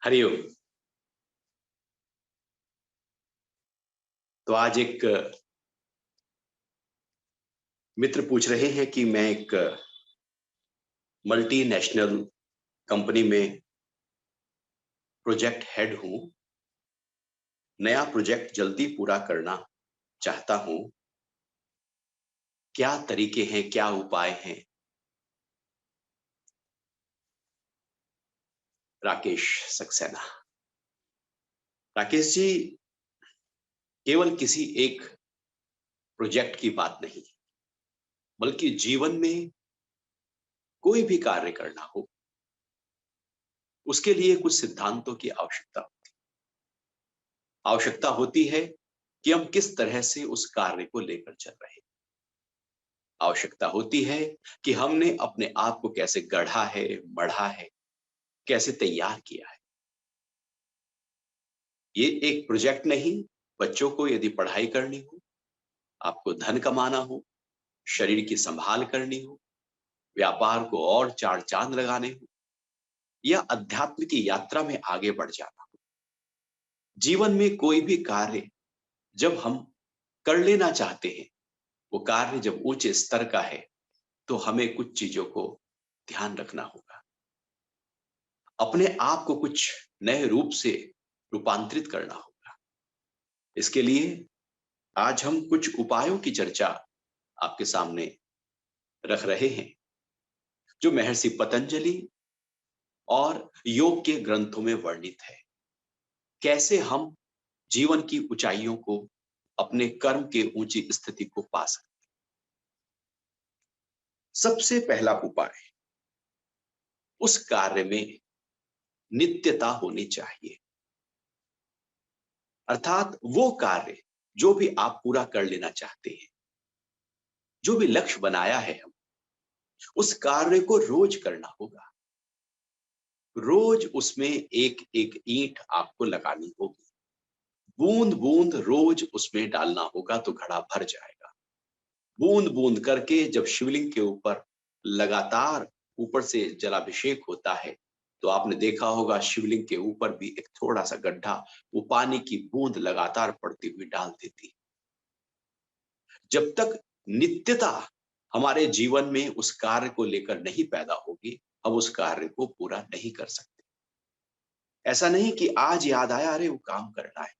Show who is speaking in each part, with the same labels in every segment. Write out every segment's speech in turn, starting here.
Speaker 1: हरिओम। तो आज एक मित्र पूछ रहे हैं कि मैं एक मल्टीनेशनल कंपनी में प्रोजेक्ट हेड हूं, नया प्रोजेक्ट जल्दी पूरा करना चाहता हूं। क्या तरीके हैं, क्या उपाय हैं? राकेश सक्सेना। राकेश जी, केवल किसी एक प्रोजेक्ट की बात नहीं, बल्कि जीवन में कोई भी कार्य करना हो, उसके लिए कुछ सिद्धांतों की आवश्यकता होती है कि हम किस तरह से उस कार्य को लेकर चल रहे हैं। आवश्यकता होती है कि हमने अपने आप को कैसे गढ़ा है, मढ़ा है, कैसे तैयार किया है। ये एक प्रोजेक्ट नहीं। बच्चों को यदि पढ़ाई करनी हो, आपको धन कमाना हो, शरीर की संभाल करनी हो, व्यापार को और चार चांद लगाने हो, या अध्यात्म की यात्रा में आगे बढ़ जाना हो, जीवन में कोई भी कार्य जब हम कर लेना चाहते हैं, वो कार्य जब ऊंचे स्तर का है, तो हमें कुछ चीजों को ध्यान रखना होगा। अपने आप को कुछ नए रूप से रूपांतरित करना होगा। इसके लिए आज हम कुछ उपायों की चर्चा आपके सामने रख रहे हैं, जो महर्षि पतंजलि और योग के ग्रंथों में वर्णित है। कैसे हम जीवन की ऊंचाइयों को, अपने कर्म के ऊंची स्थिति को पा सकते। सबसे पहला उपाय, उस कार्य में नित्यता होनी चाहिए। अर्थात वो कार्य जो भी आप पूरा कर लेना चाहते हैं, जो भी लक्ष्य बनाया है, हम उस कार्य को रोज करना होगा। रोज उसमें एक एक ईंट आपको लगानी होगी, बूंद बूंद रोज उसमें डालना होगा, तो घड़ा भर जाएगा। बूंद बूंद करके जब शिवलिंग के ऊपर लगातार ऊपर से जलाभिषेक होता है, तो आपने देखा होगा शिवलिंग के ऊपर भी एक थोड़ा सा गड्ढा, वो पानी की बूंद लगातार पड़ती हुई डाल देती। जब तक नित्यता हमारे जीवन में उस कार्य को लेकर नहीं पैदा होगी, हम उस कार्य को पूरा नहीं कर सकते। ऐसा नहीं कि आज याद आया, अरे वो काम करना है,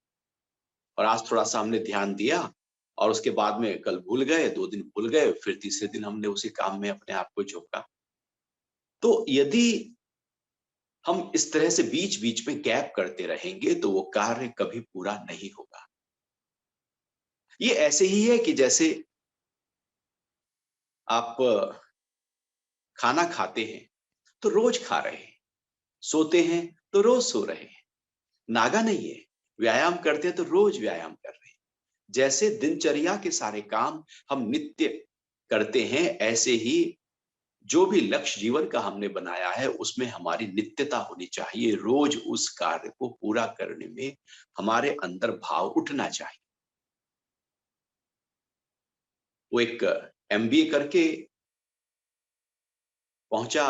Speaker 1: और आज थोड़ा सा हमने ध्यान दिया और उसके बाद में कल भूल गए, 2 दिन भूल गए, फिर तीसरे दिन हमने उसी काम में अपने आप को झोंका। तो यदि हम इस तरह से बीच बीच में गैप करते रहेंगे, तो वो कार्य कभी पूरा नहीं होगा। ये ऐसे ही है कि जैसे आप खाना खाते हैं तो रोज खा रहे हैं, सोते हैं तो रोज सो रहे हैं, नागा नहीं है। व्यायाम करते हैं तो रोज व्यायाम कर रहे हैं। जैसे दिनचर्या के सारे काम हम नित्य करते हैं, ऐसे ही जो भी लक्ष्य जीवन का हमने बनाया है, उसमें हमारी नित्यता होनी चाहिए। रोज उस कार्य को पूरा करने में हमारे अंदर भाव उठना चाहिए। वो एक एमबीए करके पहुंचा,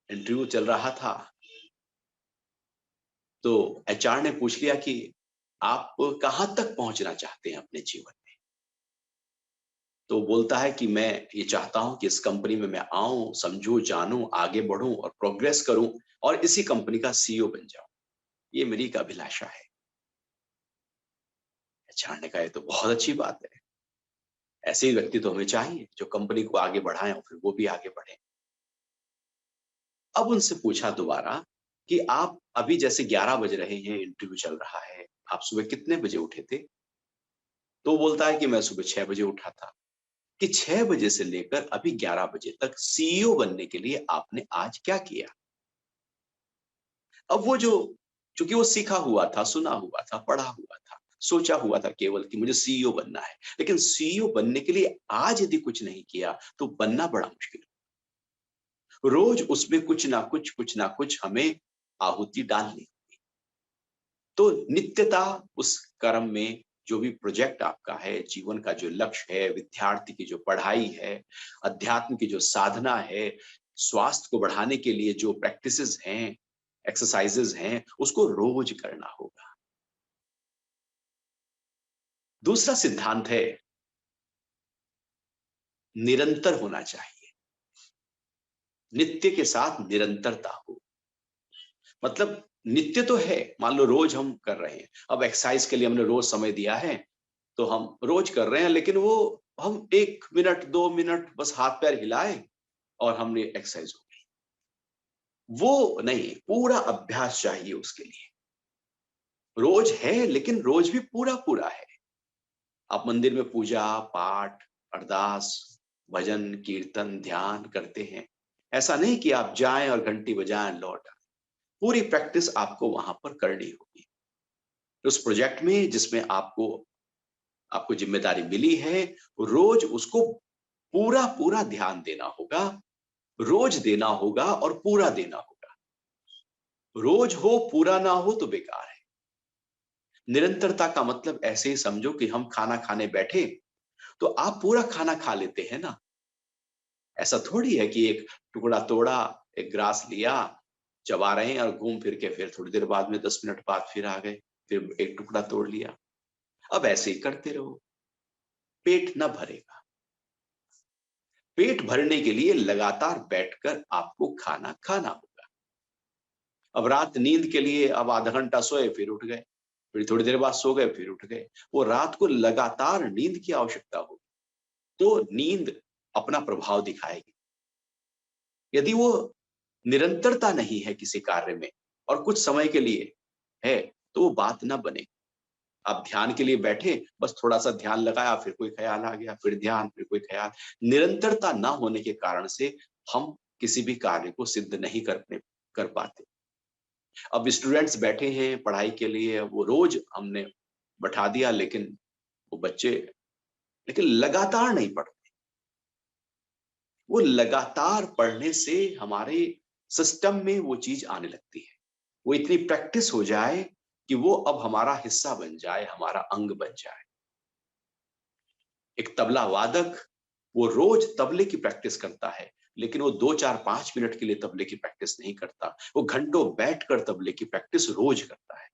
Speaker 1: इंटरव्यू चल रहा था, तो एचआर ने पूछ लिया कि आप कहां तक पहुंचना चाहते हैं अपने जीवन में। तो बोलता है कि मैं ये चाहता हूं कि इस कंपनी में मैं आऊं, समझूं, जानूं, आगे बढ़ूं और प्रोग्रेस करूं, और इसी कंपनी का सीईओ बन जाऊं। ये मेरी एक अभिलाषा है। एचआर ने कहा, ये तो बहुत अच्छी बात है। ऐसे ही व्यक्ति तो हमें चाहिए जो कंपनी को आगे बढ़ाएं और फिर वो भी आगे बढ़े। अब उनसे पूछा दोबारा कि आप अभी जैसे 11 बज रहे हैं, इंटरव्यू चल रहा है, आप सुबह कितने बजे उठे थे? तो बोलता है कि मैं सुबह 6 बजे उठा था। कि 6 बजे से लेकर अभी 11 बजे तक सीईओ बनने के लिए आपने आज क्या किया? अब वो जो, चूंकि वो सीखा हुआ था, सुना हुआ था, पढ़ा हुआ था, सोचा हुआ था केवल कि मुझे सीईओ बनना है, लेकिन सीईओ बनने के लिए आज यदि कुछ नहीं किया तो बनना बड़ा मुश्किल। रोज उसमें कुछ ना कुछ हमें आहुति डालनी होगी। तो नित्यता उस कर्म में, जो भी प्रोजेक्ट आपका है, जीवन का जो लक्ष्य है, विद्यार्थी की जो पढ़ाई है, अध्यात्म की जो साधना है, स्वास्थ्य को बढ़ाने के लिए जो प्रैक्टिसेस हैं, एक्सरसाइजेज हैं उसको रोज करना होगा। दूसरा सिद्धांत है निरंतर होना चाहिए। नित्य के साथ निरंतरता हो। मतलब नित्य तो है, मान लो रोज हम कर रहे हैं, अब एक्सरसाइज के लिए हमने रोज समय दिया है तो हम रोज कर रहे हैं, लेकिन वो हम 1 मिनट 2 मिनट बस हाथ पैर हिलाए और हमने एक्सरसाइज हो गई, वो नहीं, पूरा अभ्यास चाहिए उसके लिए। रोज है लेकिन रोज भी पूरा पूरा है। आप मंदिर में पूजा पाठ अरदास भजन कीर्तन ध्यान करते हैं, ऐसा नहीं कि आप जाएं और घंटी बजाएं लौट आएं। पूरी प्रैक्टिस आपको वहां पर करनी होगी। उस प्रोजेक्ट में जिसमें आपको आपको जिम्मेदारी मिली है, रोज उसको पूरा पूरा ध्यान देना होगा, रोज देना होगा और पूरा देना होगा। रोज हो पूरा ना हो तो बेकार है। निरंतरता का मतलब ऐसे ही समझो कि हम खाना खाने बैठे तो आप पूरा खाना खा लेते हैं ना। ऐसा थोड़ी है कि एक टुकड़ा तोड़ा, एक ग्रास लिया, चबा रहे हैं और घूम फिर के फिर थोड़ी देर बाद में 10 मिनट बाद फिर आ गए, फिर एक टुकड़ा तोड़ लिया। अब ऐसे ही करते रहो, पेट न भरेगा। पेट भरने के लिए लगातार बैठकर आपको खाना खाना होगा। अब रात नींद के लिए अब आधा घंटा सोए फिर उठ गए, फिर थोड़ी देर बाद सो गए फिर उठ गए, वो रात को लगातार नींद की आवश्यकता होगी। तो नींद अपना प्रभाव दिखाएगी। यदि वो निरंतरता नहीं है किसी कार्य में और कुछ समय के लिए है तो वो बात ना बने। आप ध्यान के लिए बैठे, बस थोड़ा सा ध्यान लगाया फिर कोई ख्याल आ गया, फिर ध्यान फिर कोई ख्याल। निरंतरता ना होने के कारण से हम किसी भी कार्य को सिद्ध नहीं कर पाते। अब स्टूडेंट्स बैठे हैं पढ़ाई के लिए, वो रोज हमने बैठा दिया, लेकिन वो बच्चे लेकिन लगातार नहीं पढ़ते। वो लगातार पढ़ने से हमारे सिस्टम में वो चीज आने लगती है, वो इतनी प्रैक्टिस हो जाए कि वो अब हमारा हिस्सा बन जाए, हमारा अंग बन जाए। एक तबला वादक वो रोज तबले की प्रैक्टिस करता है, लेकिन वो 2 4 5 मिनट के लिए तबले की प्रैक्टिस नहीं करता, वो घंटों बैठकर तबले की प्रैक्टिस रोज करता है।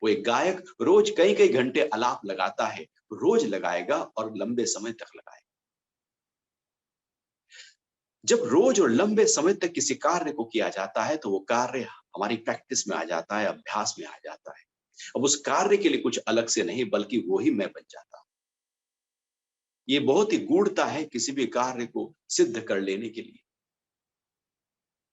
Speaker 1: वो एक गायक रोज कई कई घंटे आलाप लगाता है, रोज लगाएगा और लंबे समय तक लगाएगा। जब रोज और लंबे समय तक किसी कार्य को किया जाता है तो वो कार्य हमारी प्रैक्टिस में आ जाता है, अभ्यास में आ जाता है। अब उस कार्य के लिए कुछ अलग से नहीं, बल्कि वो ही मैं बन जाता हूं। ये बहुत ही गूढ़ता है किसी भी कार्य को सिद्ध कर लेने के लिए।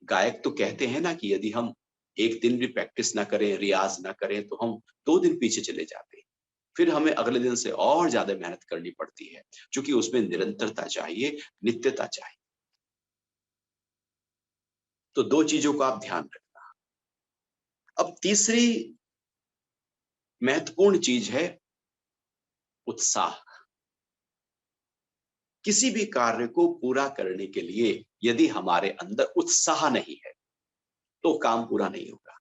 Speaker 1: गायक तो कहते हैं ना कि यदि हम एक दिन भी प्रैक्टिस ना करें, रियाज ना करें, तो हम 2 दिन पीछे चले जाते हैं। फिर हमें अगले दिन से और ज्यादा मेहनत करनी पड़ती है, क्योंकि उसमें निरंतरता चाहिए, नित्यता चाहिए। तो 2 चीजों का आप ध्यान रखना। अब तीसरी महत्वपूर्ण चीज है उत्साह। किसी भी कार्य को पूरा करने के लिए यदि हमारे अंदर उत्साह नहीं है तो काम पूरा नहीं होगा।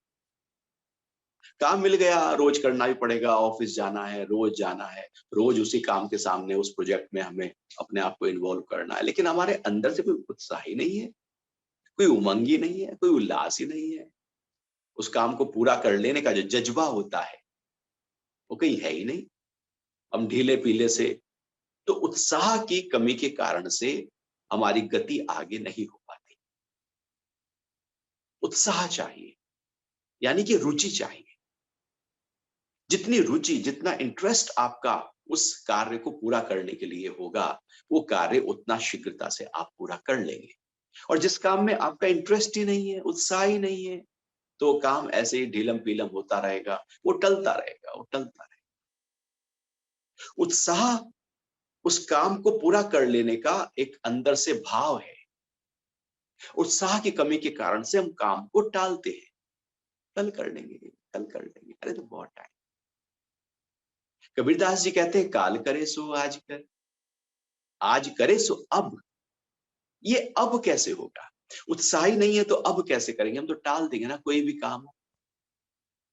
Speaker 1: काम मिल गया, रोज करना भी पड़ेगा, ऑफिस जाना है, रोज जाना है, रोज उसी काम के सामने उस प्रोजेक्ट में हमें अपने आप को इन्वॉल्व करना है, लेकिन हमारे अंदर से कोई उत्साह ही नहीं है, कोई उमंग ही नहीं है, कोई उल्लास ही नहीं है। उस काम को पूरा कर लेने का जो जज्बा होता है वो कहीं है ही नहीं। हम ढीले पीले से, तो उत्साह की कमी के कारण से हमारी गति आगे नहीं हो पाती। उत्साह चाहिए, यानी कि रुचि चाहिए। जितनी रुचि, जितना इंटरेस्ट आपका उस कार्य को पूरा करने के लिए होगा, वो कार्य उतना शीघ्रता से आप पूरा कर लेंगे। और जिस काम में आपका इंटरेस्ट ही नहीं है, उत्साह ही नहीं है, तो काम ऐसे ही ढीलम पीलम होता रहेगा, वो टलता रहेगा, वो टलता रहेगा। उत्साह उस काम को पूरा कर लेने का एक अंदर से भाव है। उत्साह की कमी के कारण से हम काम को टालते हैं। कल कर लेंगे, कल कर लेंगे, अरे तो बहुत टाइम। कबीरदास जी कहते हैं काल करे सो आज कर, आज करे सो अब। ये अब कैसे होगा? उत्साह ही नहीं है तो अब कैसे करेंगे? हम तो टाल देंगे ना कोई भी काम।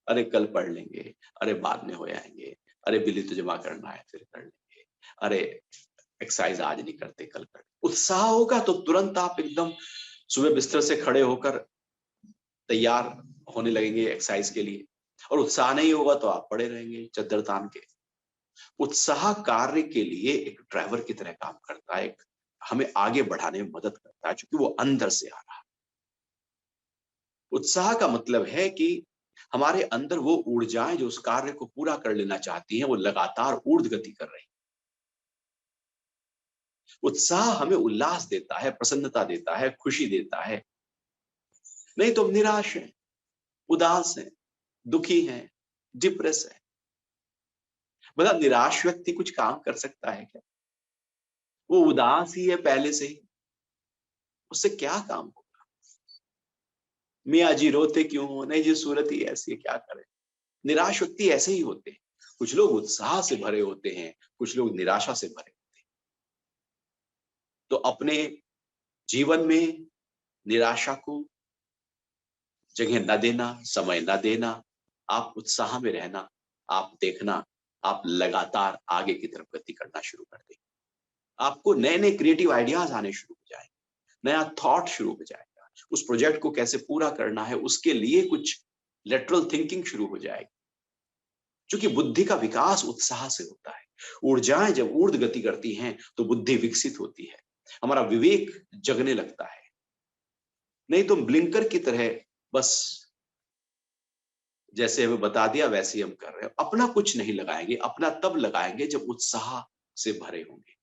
Speaker 1: अरे कल पढ़ लेंगे, अरे बाद में हो जाएंगे, अरे बिल तो जमा करना है फिर कर लेंगे, अरे एक्सरसाइज आज नहीं करते कल कर। उत्साह होगा तो तुरंत आप एकदम सुबह बिस्तर से खड़े होकर तैयार होने लगेंगे एक्सरसाइज के लिए, और उत्साह नहीं होगा तो आप पड़े रहेंगे चद्दर तान के। उत्साह कार्य के लिए एक ड्राइवर की तरह काम करता है, एक हमें आगे बढ़ाने में मदद करता है, क्योंकि वो अंदर से आ रहा है। उत्साह का मतलब है कि हमारे अंदर वो ऊर्जाएं जो उस कार्य को पूरा कर लेना चाहती हैं, वो लगातार ऊर्ध्व गति कर रही हैं। उत्साह हमें उल्लास देता है, प्रसन्नता देता है, खुशी देता है। नहीं तो हम निराश हैं, उदास हैं, दुखी हैं, डिप्रेस है। मतलब निराश व्यक्ति कुछ काम कर सकता है क्या? वो उदास ही है पहले से ही, उससे क्या काम हो? मियाँ जी रोते क्यों हो? नहीं जी, सूरत ही ऐसी है, क्या करें। निराश व्यक्ति ऐसे ही होते हैं। कुछ लोग उत्साह से भरे होते हैं, कुछ लोग निराशा से भरे होते हैं। तो अपने जीवन में निराशा को जगह न देना, समय न देना, आप उत्साह में रहना, आप देखना, आप लगातार आगे की तरफ गति करना शुरू कर देंगे। आपको नए-नए क्रिएटिव आइडियाज आने शुरू हो जाएंगे, नया थॉट शुरू हो जाएगा। उस प्रोजेक्ट को कैसे पूरा करना है, उसके लिए कुछ लेटरल थिंकिंग शुरू हो जाएगी। क्योंकि बुद्धि का विकास उत्साह से होता है। ऊर्जाएं जब ऊर्ध्व गति करती हैं, तो बुद्धि विकसित होती है, हमारा विवेक जगने लगता है। नहीं तो ब्लिंकर की तरह बस जैसे हमें बता दिया वैसे ही हम कर रहे हैं। अपना कुछ नहीं लगाएंगे, अपना तब लगाएंगे जब उत्साह से भरे होंगे।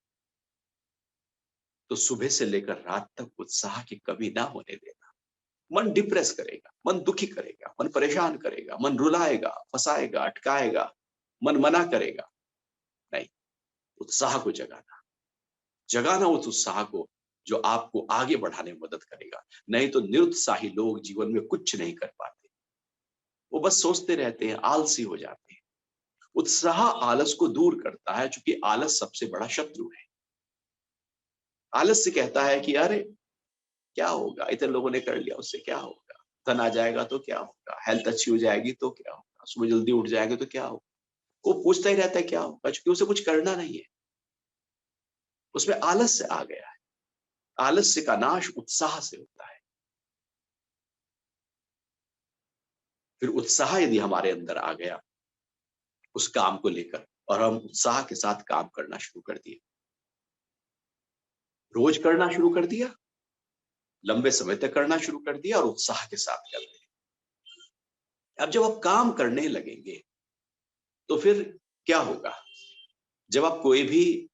Speaker 1: तो सुबह से लेकर रात तक उत्साह की कमी ना होने देना। मन डिप्रेस करेगा, मन दुखी करेगा, मन परेशान करेगा, मन रुलाएगा, फंसाएगा, अटकाएगा, मन मना करेगा। नहीं, उत्साह को जगाना, जगाना उस उत्साह को जो आपको आगे बढ़ाने में मदद करेगा। नहीं तो निरुत्साही लोग जीवन में कुछ नहीं कर पाते, वो बस सोचते रहते हैं, आलसी हो जाते हैं। उत्साह आलस को दूर करता है, क्योंकि आलस सबसे बड़ा शत्रु है। आलस से कहता है कि अरे क्या होगा, इतने लोगों ने कर लिया, उससे क्या होगा, धन आ जाएगा तो क्या होगा, हेल्थ अच्छी हो जाएगी तो क्या होगा, सुबह जल्दी उठ जाएंगे तो क्या होगा। वो पूछता ही रहता है क्या होगा, क्योंकि उसे कुछ करना नहीं है, उसमें आलस से आ गया है। आलस्य का नाश उत्साह से होता है। फिर उत्साह यदि हमारे अंदर आ गया उस काम को लेकर, और हम उत्साह के साथ काम करना शुरू कर दिए, रोज करना शुरू कर दिया, लंबे समय तक करना शुरू कर दिया, और उत्साह के साथ कर रहे हैं। अब जब आप काम करने लगेंगे तो फिर क्या होगा? जब आप कोई भी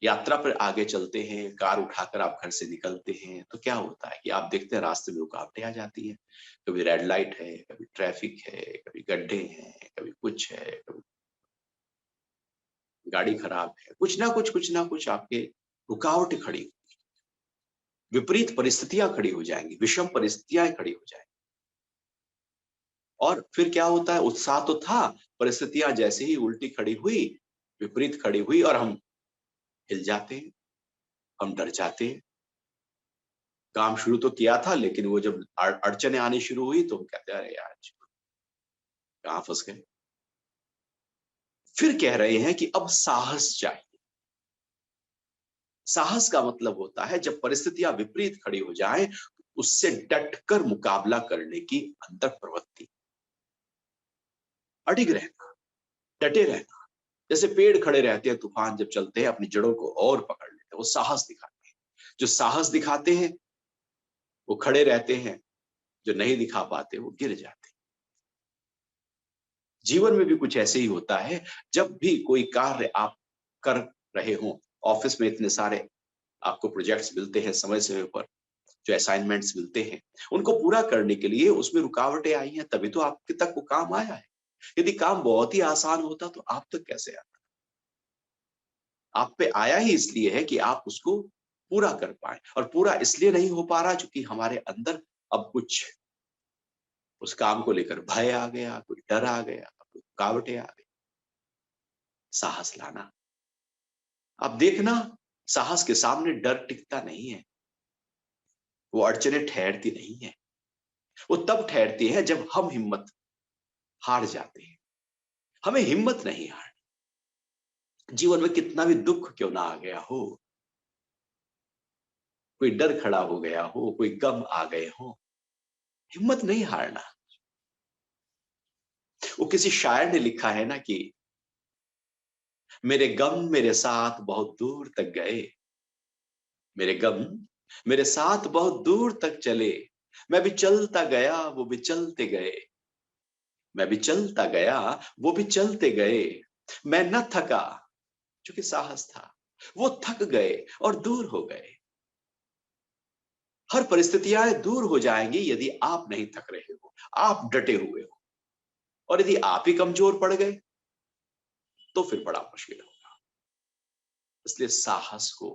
Speaker 1: यात्रा पर आगे चलते हैं, कार उठाकर आप घर से निकलते हैं, तो क्या होता है कि आप देखते हैं रास्ते में रुकावटें आ जाती हैं। कभी रेड लाइट है, कभी ट्रैफिक है, कभी गड्ढे हैं, कभी कुछ है, कभी गाड़ी खराब है, कुछ ना कुछ आपके रुकावटें खड़ी, विपरीत परिस्थितियां खड़ी हो जाएंगी, विषम परिस्थितियां खड़ी हो जाएंगी। और फिर क्या होता है? उत्साह तो था, परिस्थितियां जैसे ही उल्टी खड़ी हुई, विपरीत खड़ी हुई, और हम हिल जाते हैं, हम डर जाते हैं। काम शुरू तो किया था, लेकिन वो जब अड़चने आनी शुरू हुई तो हम कहते हैं अरे यार, कहाँ फंस गए। फिर कह रहे हैं कि अब साहस चाहिए। साहस का मतलब होता है जब परिस्थितियां विपरीत खड़ी हो जाएं, उससे डटकर मुकाबला करने की अंतर प्रवृत्ति, अडिग रहना, डटे रहना। जैसे पेड़ खड़े रहते हैं, तूफान जब चलते हैं अपनी जड़ों को और पकड़ लेते हैं, वो साहस दिखाते हैं। जो साहस दिखाते हैं वो खड़े रहते हैं, जो नहीं दिखा पाते वो गिर जाते हैं। जीवन में भी कुछ ऐसे ही होता है। जब भी कोई कार्य आप कर रहे हो, ऑफिस में इतने सारे आपको प्रोजेक्ट्स मिलते हैं समय समय पर, जो असाइनमेंट्स मिलते हैं, उनको पूरा करने के लिए उसमें रुकावटें आई हैं, तभी तो आपके तक वो काम आया है। यदि काम बहुत ही आसान होता तो आप तक कैसे आता? आप पे आया ही इसलिए है कि आप उसको पूरा कर पाए, और पूरा इसलिए नहीं हो पा रहा क्योंकि हमारे अंदर अब कुछ उस काम को लेकर भय आ गया, कोई डर आ गया, कोई रुकावटें आ गई। साहस लाना, अब देखना, साहस के सामने डर टिकता नहीं है, वो अड़चने ठहरती नहीं है। वो तब ठहरती है जब हम हिम्मत हार जाते हैं। हमें हिम्मत नहीं हारनी। जीवन में कितना भी दुख क्यों ना आ गया हो, कोई डर खड़ा हो गया हो, कोई गम आ गए हो, हिम्मत नहीं हारना। वो किसी शायर ने लिखा है ना कि मेरे गम मेरे साथ बहुत दूर तक गए, मेरे गम मेरे साथ बहुत दूर तक चले, मैं भी चलता गया वो भी चलते गए, मैं भी चलता गया वो भी चलते गए, मैं न थका क्योंकि साहस था, वो थक गए और दूर हो गए। हर परिस्थितियां दूर हो जाएंगी यदि आप नहीं थक रहे हो, आप डटे हुए हो। और यदि आप ही कमजोर पड़ गए तो फिर बड़ा मुश्किल होगा। इसलिए साहस को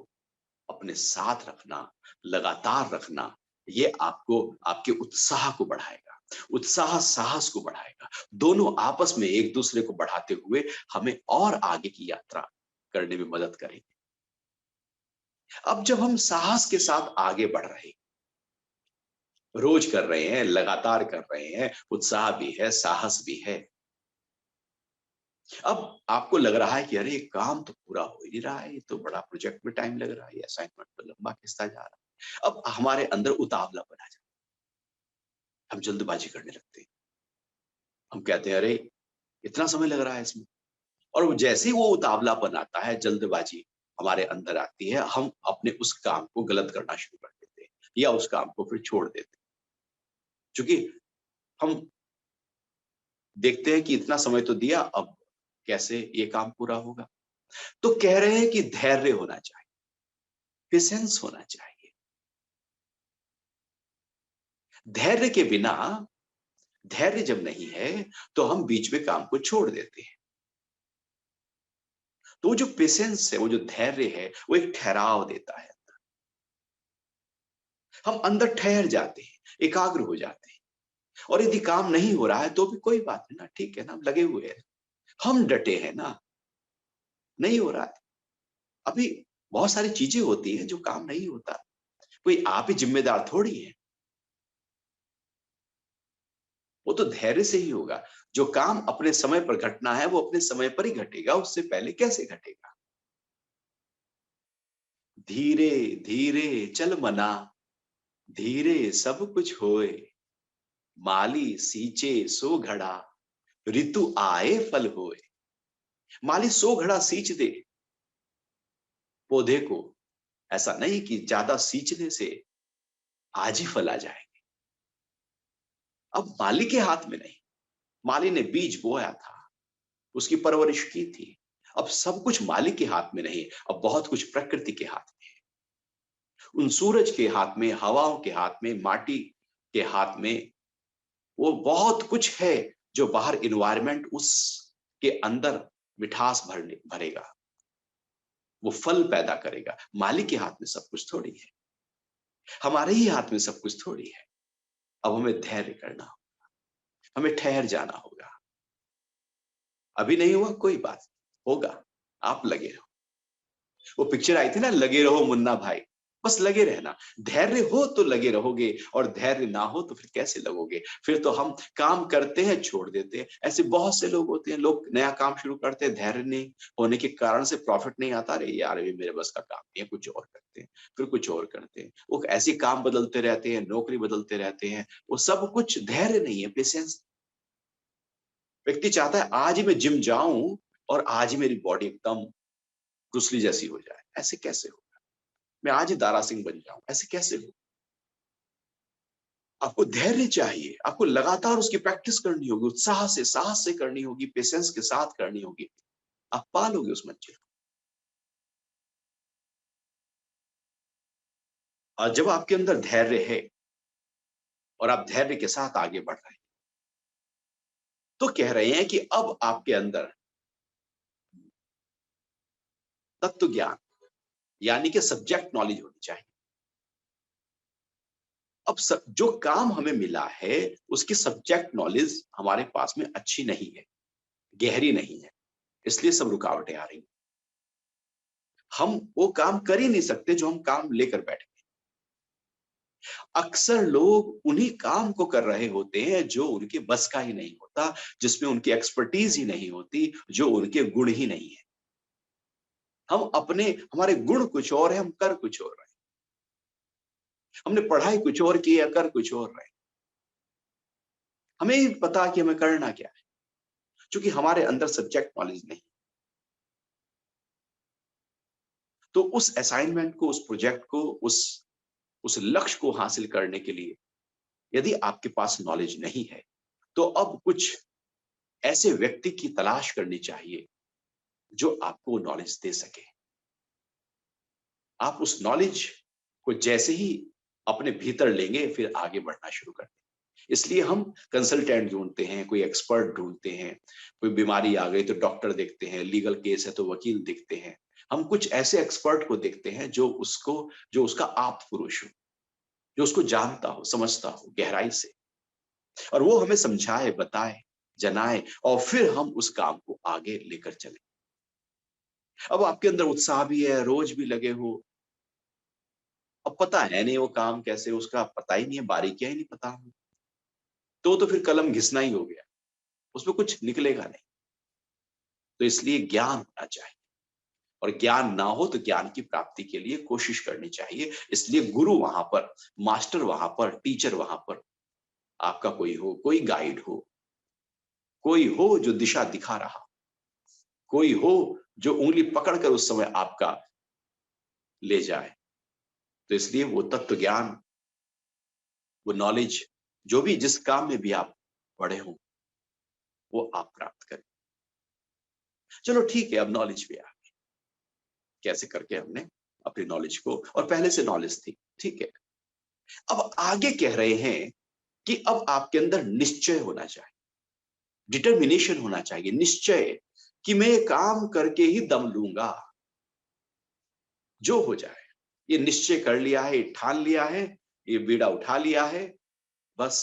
Speaker 1: अपने साथ रखना, लगातार रखना, ये आपको आपके उत्साह को बढ़ाएगा। उत्साह साहस को बढ़ाएगा। दोनों आपस में एक दूसरे को बढ़ाते हुए हमें और आगे की यात्रा करने में मदद करेंगे। अब जब हम साहस के साथ आगे बढ़ रहे हैं, रोज कर रहे हैं, लगातार कर रहे हैं, उत्साह भी है, साहस भी है, अब आपको लग रहा है कि अरे ये काम तो पूरा हो ही नहीं रहा है, ये तो बड़ा प्रोजेक्ट में टाइम लग रहा है, असाइनमेंट तो लंबा खिंचता जा रहा है। अब हमारे अंदर उतावलापन आ जाता है, हम जल्दबाजी करने लगते हैं। हम कहते हैं अरे इतना समय लग रहा है इसमें। और वो जैसे ही वो उतावलापन आता है, जल्दबाजी हमारे अंदर आती है, हम अपने उस काम को गलत करना शुरू कर देते हैं या उस काम को फिर छोड़ देते हैं। क्योंकि हम देखते हैं कि इतना समय तो दिया, अब कैसे ये काम पूरा होगा। तो कह रहे हैं कि धैर्य होना चाहिए, पेशेंस होना चाहिए। धैर्य के बिना, धैर्य जब नहीं है तो हम बीच में काम को छोड़ देते हैं। तो वो जो पेशेंस है, वो जो धैर्य है, वो एक ठहराव देता है। हम अंदर ठहर जाते हैं, एकाग्र हो जाते हैं। और यदि काम नहीं हो रहा है तो भी कोई बात नहीं ना, ठीक है ना, हम लगे हुए हैं, हम डटे हैं ना। नहीं हो रहा है, अभी बहुत सारी चीजें होती हैं जो काम नहीं होता, कोई आप ही जिम्मेदार थोड़ी है। वो तो धैर्य से ही होगा। जो काम अपने समय पर घटना है वो अपने समय पर ही घटेगा, उससे पहले कैसे घटेगा। धीरे धीरे चल मना, धीरे सब कुछ होए, माली सींचे सो घड़ा, ऋतु आए फल होए। माली 100 घड़ा सींच दे पौधे को, ऐसा नहीं कि ज्यादा सींचने से आज ही फल आ जाए। अब माली के हाथ में नहीं, माली ने बीज बोया था, उसकी परवरिश की थी। अब सब कुछ मालिक के हाथ में नहीं, अब बहुत कुछ प्रकृति के हाथ में है। उन सूरज के हाथ में, हवाओं के हाथ में, माटी के हाथ में, वो बहुत कुछ है जो बाहर इन्वायरमेंट उसके अंदर मिठास भरेगा, वो फल पैदा करेगा। मालिक के हाथ में सब कुछ थोड़ी है, हमारे ही हाथ में सब कुछ थोड़ी है। अब हमें धैर्य करना होगा, हमें ठहर जाना होगा। अभी नहीं हुआ कोई बात, होगा, आप लगे रहो। वो पिक्चर आई थी ना, लगे रहो मुन्ना भाई, बस लगे रहना। धैर्य हो तो लगे रहोगे, और धैर्य ना हो तो फिर कैसे लगोगे। फिर तो हम काम करते हैं छोड़ देते हैं। ऐसे बहुत से लोग होते हैं, लोग नया काम शुरू करते हैं, धैर्य नहीं होने के कारण से प्रॉफिट नहीं आता, अरे यार ये मेरे बस का काम नहीं है, कुछ और करते हैं, फिर कुछ और करते हैं। वो ऐसे काम बदलते रहते हैं, नौकरी बदलते रहते हैं, वो सब कुछ धैर्य नहीं है, पेशेंस। व्यक्ति चाहता है आज ही मैं जिम जाऊं और आज ही मेरी बॉडी एकदम ब्रूस जैसी हो जाए, ऐसे कैसे हो। मैं आज ही दारा सिंह बन जाऊं, ऐसे कैसे हो। आपको धैर्य चाहिए, आपको लगातार उसकी प्रैक्टिस करनी होगी, उत्साह से, साहस से करनी होगी, पेशेंस के साथ करनी होगी। आप पा लोगे उस मंजिल को। और जब आपके अंदर धैर्य है और आप धैर्य के साथ आगे बढ़ रहे हैं, तो कह रहे हैं कि अब आपके अंदर तत्व ज्ञान, यानी कि सब्जेक्ट नॉलेज होनी चाहिए। अब जो काम हमें मिला है उसकी सब्जेक्ट नॉलेज हमारे पास में अच्छी नहीं है, गहरी नहीं है, इसलिए सब रुकावटें आ रही हैं। हम वो काम कर ही नहीं सकते जो हम काम लेकर बैठे। अक्सर लोग उन्हीं काम को कर रहे होते हैं जो उनके बस का ही नहीं होता, जिसमें उनकी एक्सपर्टीज ही नहीं होती, जो उनके गुण ही नहीं है। हम अपने, हमारे गुण कुछ और है, हम कर कुछ और रहे हैं। हमने पढ़ाई कुछ और की है, कर कुछ और रहे हैं। हमें ही पता कि हमें करना क्या है, क्योंकि हमारे अंदर सब्जेक्ट नॉलेज नहीं। तो उस असाइनमेंट को, उस प्रोजेक्ट को, उस लक्ष्य को हासिल करने के लिए यदि आपके पास नॉलेज नहीं है, तो अब कुछ ऐसे व्यक्ति की तलाश करनी चाहिए जो आपको नॉलेज दे सके। आप उस नॉलेज को जैसे ही अपने भीतर लेंगे, फिर आगे बढ़ना शुरू कर देंगे। इसलिए हम कंसल्टेंट ढूंढते हैं, कोई एक्सपर्ट ढूंढते हैं, कोई बीमारी आ गई तो डॉक्टर देखते हैं, लीगल केस है तो वकील देखते हैं। हम कुछ ऐसे एक्सपर्ट को देखते हैं जो उसका आप पुरुष हो, जो उसको जानता हो, समझता हो गहराई से, और वो हमें समझाए, बताए, जनाए, और फिर हम उस काम को आगे लेकर चले। अब आपके अंदर उत्साह भी है, रोज भी लगे हो, अब पता है नहीं वो काम कैसे, उसका पता ही नहीं है, बारीकियां ही नहीं पता हमें, तो फिर कलम घिसना ही हो गया, उसमें कुछ निकलेगा नहीं। तो इसलिए ज्ञान होना चाहिए, और ज्ञान ना हो तो ज्ञान की प्राप्ति के लिए कोशिश करनी चाहिए। इसलिए गुरु वहां पर, मास्टर वहां पर, टीचर वहां पर आपका कोई हो, कोई गाइड हो, कोई हो जो दिशा दिखा रहा, कोई हो जो उंगली पकड़कर उस समय आपका ले जाए। तो इसलिए वो तत्व ज्ञान, वो नॉलेज, जो भी जिस काम में भी आप पढ़े हो, वो आप प्राप्त करें। चलो ठीक है, अब नॉलेज भी आ गई, कैसे करके हमने अपनी नॉलेज को, और पहले से नॉलेज थी, ठीक है। अब आगे कह रहे हैं कि अब आपके अंदर निश्चय होना चाहिए, डिटर्मिनेशन होना चाहिए, निश्चय कि मैं ये काम करके ही दम लूंगा, जो हो जाए। ये निश्चय कर लिया है, ये ठान लिया है, ये बीड़ा उठा लिया है, बस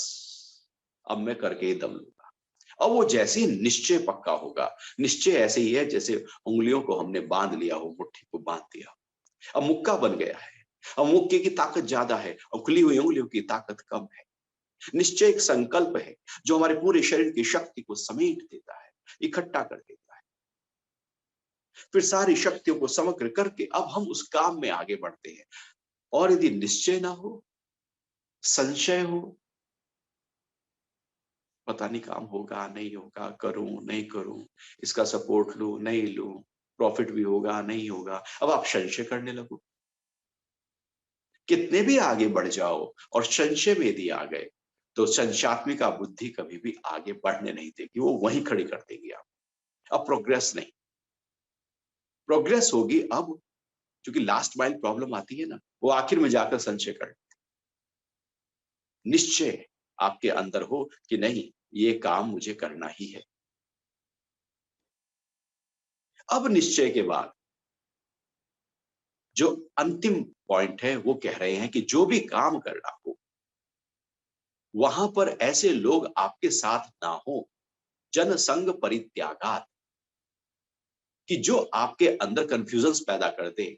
Speaker 1: अब मैं करके ही दम लूंगा। अब वो जैसे ही निश्चय पक्का होगा, निश्चय ऐसे ही है जैसे उंगलियों को हमने बांध लिया हो, मुट्ठी को बांध दिया, अब मुक्का बन गया है। अब मुक्के की ताकत ज्यादा है और खुली हुई उंगलियों की ताकत कम है। निश्चय एक संकल्प है जो हमारे पूरे शरीर की शक्ति को समेट देता है, इकट्ठा कर देता है। फिर सारी शक्तियों को समग्र करके अब हम उस काम में आगे बढ़ते हैं। और यदि निश्चय ना हो, संशय हो, पता नहीं काम होगा नहीं होगा, करूं नहीं करूं, इसका सपोर्ट लूं नहीं लूं, प्रॉफिट भी होगा नहीं होगा, अब आप संशय करने लगो। कितने भी आगे बढ़ जाओ और संशय में यदि आ गए, तो संशयात्मिका बुद्धि कभी भी आगे बढ़ने नहीं देगी, वो वहीं खड़ी कर देगी आप। अब प्रोग्रेस नहीं, प्रोग्रेस होगी अब, क्योंकि लास्ट माइल प्रॉब्लम आती है ना, वो आखिर में जाकर संशय कर। निश्चय आपके अंदर हो कि नहीं, ये काम मुझे करना ही है। अब निश्चय के बाद जो अंतिम पॉइंट है, वो कह रहे हैं कि जो भी काम करना हो, वहां पर ऐसे लोग आपके साथ ना हो, जन संग परित्यागात, कि जो आपके अंदर कंफ्यूजन्स पैदा कर दे,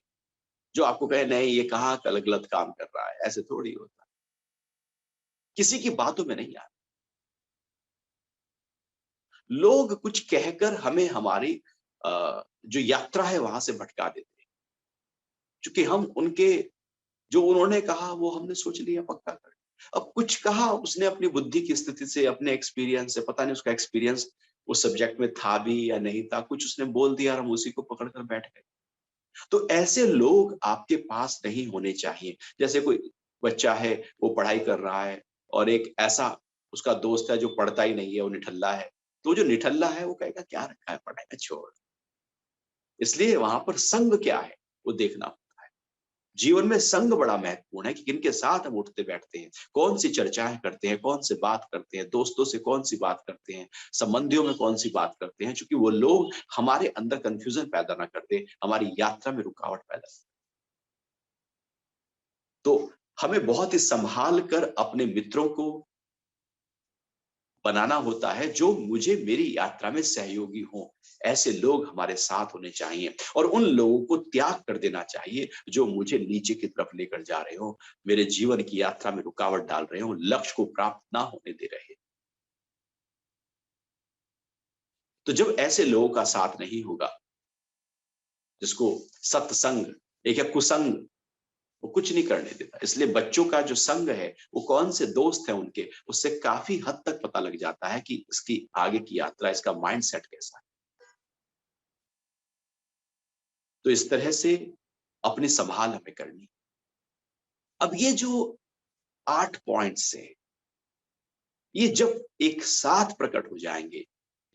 Speaker 1: जो आपको कहे नहीं ये कहाँ गलत काम कर रहा है, ऐसे थोड़ी होता। किसी की बातों में नहीं आना। लोग कुछ कहकर हमें हमारी जो यात्रा है वहां से भटका देते हैं, क्योंकि हम उनके, जो उन्होंने कहा वो हमने सोच लिया पक्का कर। अब कुछ कहा उसने अपनी बुद्धि की स्थिति से, अपने एक्सपीरियंस से, पता नहीं उसका एक्सपीरियंस उस सब्जेक्ट में था भी या नहीं था, कुछ उसने बोल दिया और हम उसी को पकड़कर बैठ गए। तो ऐसे लोग आपके पास नहीं होने चाहिए। जैसे कोई बच्चा है, वो पढ़ाई कर रहा है, और एक ऐसा उसका दोस्त है जो पढ़ता ही नहीं है, वो निठल्ला है, तो जो निठल्ला है वो कहेगा क्या रखा है पढ़ाई में, छोड़। इसलिए वहां पर संग क्या है वो देखना होता है। जीवन में संग बड़ा महत्वपूर्ण है कि किनके साथ हम उठते बैठते हैं, कौन सी चर्चाएं करते हैं, कौन से बात करते हैं, दोस्तों से कौन सी बात करते हैं, संबंधियों में कौन सी बात करते हैं, क्योंकि वो लोग हमारे अंदर कंफ्यूजन पैदा ना कर दे, हमारी यात्रा में रुकावट पैदा। तो हमें बहुत ही संभाल कर अपने मित्रों को बनाना होता है, जो मुझे मेरी यात्रा में सहयोगी हों। ऐसे लोग हमारे साथ होने चाहिए, और उन लोगों को त्याग कर देना चाहिए जो मुझे नीचे की तरफ लेकर जा रहे हो, मेरे जीवन की यात्रा में रुकावट डाल रहे हो, लक्ष्य को प्राप्त ना होने दे रहे। तो जब ऐसे लोगों का साथ नहीं होगा, जिसको सत्संग, एक है कुसंग, वो कुछ नहीं करने देता। इसलिए बच्चों का जो संग है, वो कौन से दोस्त हैं उनके, उससे काफी हद तक पता लग जाता है कि इसकी आगे की यात्रा, इसका माइंडसेट कैसा है। तो इस तरह से अपनी संभाल हमें करनी। अब ये जो 8 पॉइंट्स हैं, ये जब एक साथ प्रकट हो जाएंगे,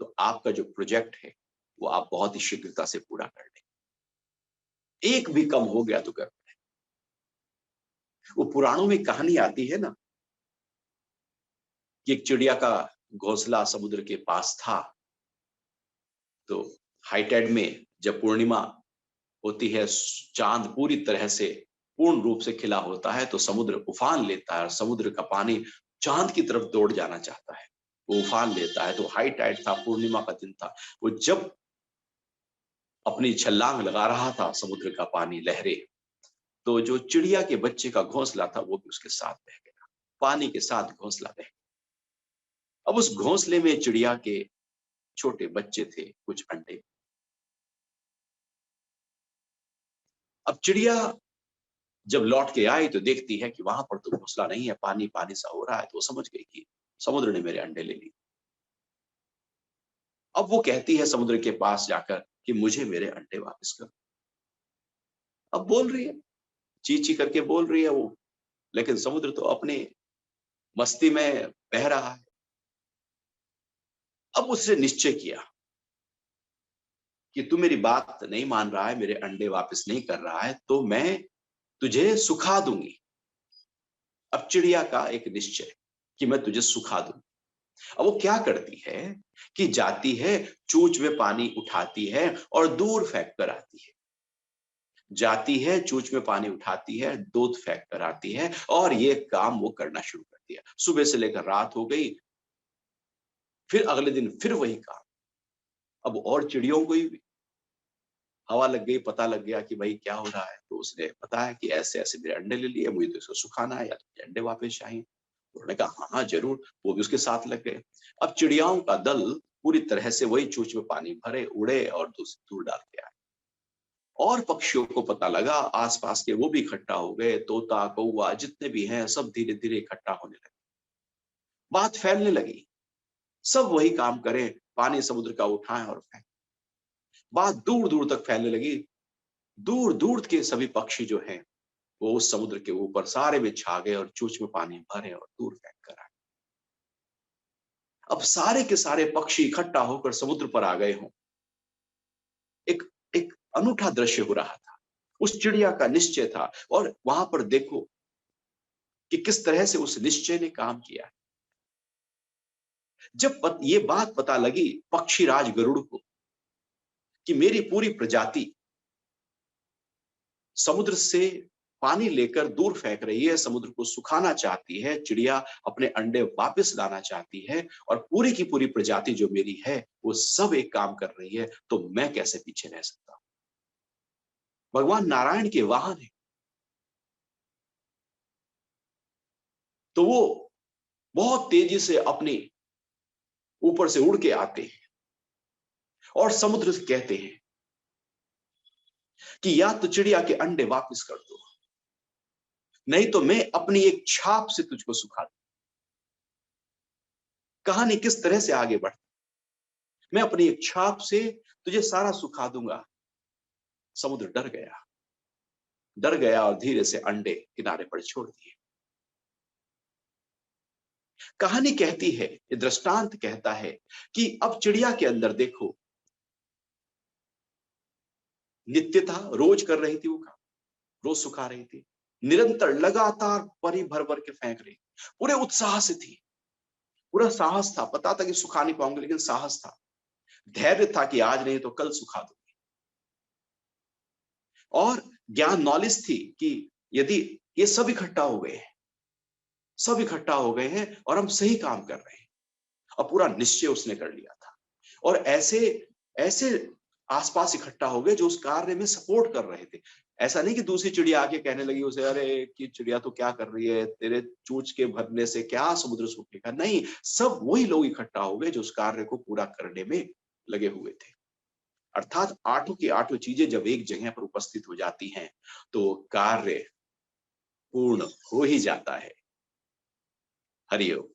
Speaker 1: तो आपका जो प्रोजेक्ट है, वो आप बहुत ही शीघ्रता से पूरा कर लेंगे। एक भी कम हो गया तो कर। वो पुराणों में कहानी आती है ना, कि एक चिड़िया का घोंसला समुद्र के पास था। तो हाई टाइड में जब पूर्णिमा होती है, चांद पूरी तरह से पूर्ण रूप से खिला होता है, तो समुद्र उफान लेता है और समुद्र का पानी चांद की तरफ दौड़ जाना चाहता है। वो उफान लेता है। तो हाई टाइड था, पूर्णिमा का दिन था। वो जब अपनी छलांग लगा रहा था, समुद्र का पानी लहरे, तो जो चिड़िया के बच्चे का घोंसला था, वो भी उसके साथ बह गया। पानी के साथ घोंसला बह गया। अब उस घोंसले में चिड़िया के छोटे बच्चे थे, कुछ अंडे। अब चिड़िया जब लौट के आई तो देखती है कि वहां पर तो घोंसला नहीं है, पानी पानी सा हो रहा है। तो वो समझ गई कि समुद्र ने मेरे अंडे ले लिए। अब वो कहती है समुद्र के पास जाकर कि मुझे मेरे अंडे वापस करो। अब बोल रही है, ची ची करके बोल रही है वो, लेकिन समुद्र तो अपनी मस्ती में बह रहा है। अब उसने निश्चय किया कि तू मेरी बात नहीं मान रहा है, मेरे अंडे वापस नहीं कर रहा है, तो मैं तुझे सुखा दूंगी। अब चिड़िया का एक निश्चय कि मैं तुझे सुखा दूं। अब वो क्या करती है कि जाती है, चोंच में पानी उठाती है और दूर फेंक कर आती है। जाती है, चोंच में पानी उठाती है, दूध फेंक कर आती है, और ये काम वो करना शुरू कर दिया। सुबह से लेकर रात हो गई, फिर अगले दिन फिर वही काम। अब और चिड़ियों को ही हवा लग गई, पता लग गया कि भाई क्या हो रहा है। तो उसने बताया कि ऐसे ऐसे मेरे अंडे ले लिए, मुझे तो इसको सुखाना है, या तो अंडे वापस चाहिए। उन्होंने कहा हाँ हाँ जरूर। वो भी उसके साथ लग गए। अब चिड़ियाओं का दल पूरी तरह से वही चोंच में पानी भरे, उड़े और दूर डाल के आए। और पक्षियों को पता लगा, आसपास के वो भी इकट्ठा हो गए, तोता कौवा जितने भी हैं सब धीरे धीरे इकट्ठा होने लगे। बात फैलने लगी, सब वही काम करें, पानी समुद्र का उठाएं और फेंक। बात दूर दूर तक फैलने लगी। दूर दूर के सभी पक्षी जो हैं, वो उस समुद्र के ऊपर सारे में छा गए और चोंच में पानी भरे और दूर फेंक कर आए। अब सारे के सारे पक्षी इकट्ठा होकर समुद्र पर आ गए हों। एक एक अनूठा दृश्य हो रहा था। उस चिड़िया का निश्चय था, और वहां पर देखो कि किस तरह से उस निश्चय ने काम किया। जब ये बात पता लगी पक्षीराज गरुड़ को कि मेरी पूरी प्रजाति समुद्र से पानी लेकर दूर फेंक रही है, समुद्र को सुखाना चाहती है, चिड़िया अपने अंडे वापस लाना चाहती है, और पूरी की पूरी प्रजाति जो मेरी है वो सब एक काम कर रही है, तो मैं कैसे पीछे रह सकता हूं। भगवान नारायण के वाहन है, तो वो बहुत तेजी से अपने ऊपर से उड़ के आते हैं और समुद्र से कहते हैं कि या तो चिड़िया के अंडे वापस कर दो, नहीं तो मैं अपनी एक छाप से तुझको सुखा दूं। कहानी किस तरह से आगे बढ़ती, मैं अपनी एक छाप से तुझे सारा सुखा दूंगा। समुद्र डर गया, डर गया और धीरे से अंडे किनारे पर छोड़ दिए। कहानी कहती है, ये दृष्टांत कहता है कि अब चिड़िया के अंदर देखो, नित्य था, रोज कर रही थी वो काम, रोज सुखा रही थी, निरंतर लगातार परी भर भर के फेंक रही, पूरे उत्साह से थी, पूरा साहस था, पता था कि सुखा नहीं पाऊंगी, लेकिन साहस था, धैर्य था कि आज नहीं तो कल सुखा दूंगी। और ज्ञान, नॉलेज थी कि यदि ये सब इकट्ठा हो गए हैं, सब इकट्ठा हो गए हैं और हम सही काम कर रहे हैं, और पूरा निश्चय उसने कर लिया था। और ऐसे ऐसे आसपास इकट्ठा हो गए जो उस कार्य में सपोर्ट कर रहे थे। ऐसा नहीं कि दूसरी चिड़िया आके कहने लगी उसे, अरे कि चिड़िया तो क्या कर रही है, तेरे चोंच के भरने से क्या समुद्र सूखेगा। नहीं, सब वही लोग इकट्ठा हो गए जो उस कार्य को पूरा करने में लगे हुए थे। अर्थात आठों की आठों चीजें जब एक जगह पर उपस्थित हो जाती हैं, तो कार्य पूर्ण हो ही जाता है। हरि ओम।